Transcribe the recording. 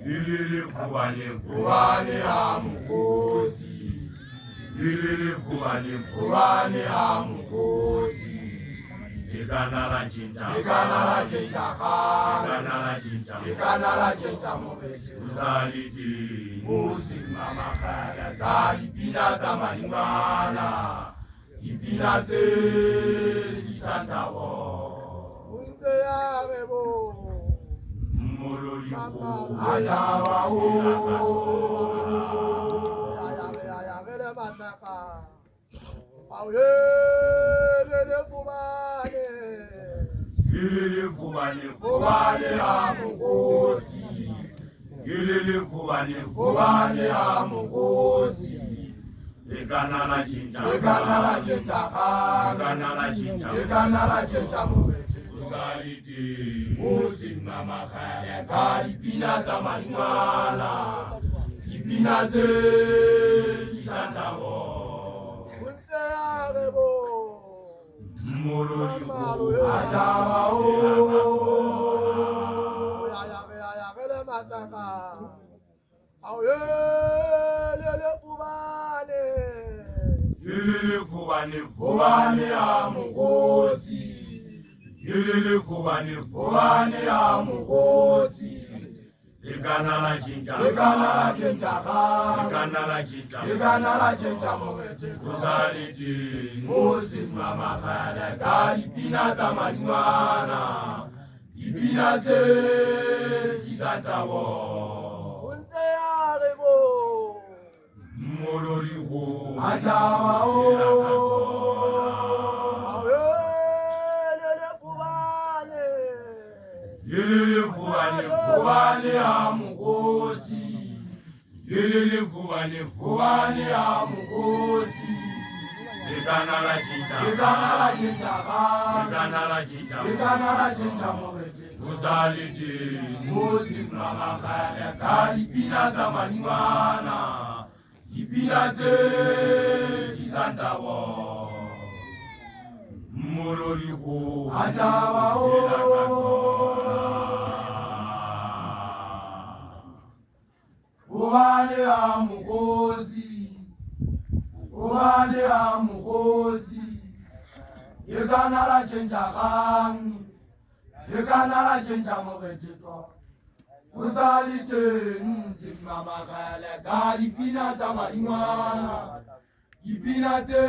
Ilele fubane Fubane amukosi. Ilele fubane Fubane amukosi. Igana la chinta Igana la chinta khan. Igana la chinta Igana la chinta mobete. Uzaliti Musi mama khala dari pina tamanimana. Ipinate isandawo. Unte arebo. Mololi Ajawa o. Ya vele mataka. Auye le fubane. Ilele fubane Fubane amukosi. Ilele fubane Fubane amukosi. Igana la chinta Igana la chinta khan. Igana la chinta Igana la chinta mobete. Uzaliti Musi mama khala dari pina tamanimana. Ipinate Sandawo unte arebo. Mololi Ajawa o. Ya vele mataka. Auye le fubane. Ilele fubane Fubane amukosi. Ilele fubane Fubane amukosi. Igana la chinta Igana la chinta khan. Igana la chinta Igana la chinta mobete. Uzaliti Musi mama khala dari pina tamanimana. Ipinate Sandawo unte arebo. Mololi Ajawa o. Auye le fubane. Ilele fubane Fubane amukosi. Ilele fubane Fubane amukosi. Igana la chinta Igana la chinta khan. Igana la chinta Igana la chinta mobete. Uzaliti Musi mama khala dari pina tamanimana. Ipinate isandawo. Mololi Ajawa o. Fubane amukosi. Fubane amukosi. Igana la chinta khan. Igana la chinta mobete to. Uzalite mzima makhala dari pina tamanimana. Ipinate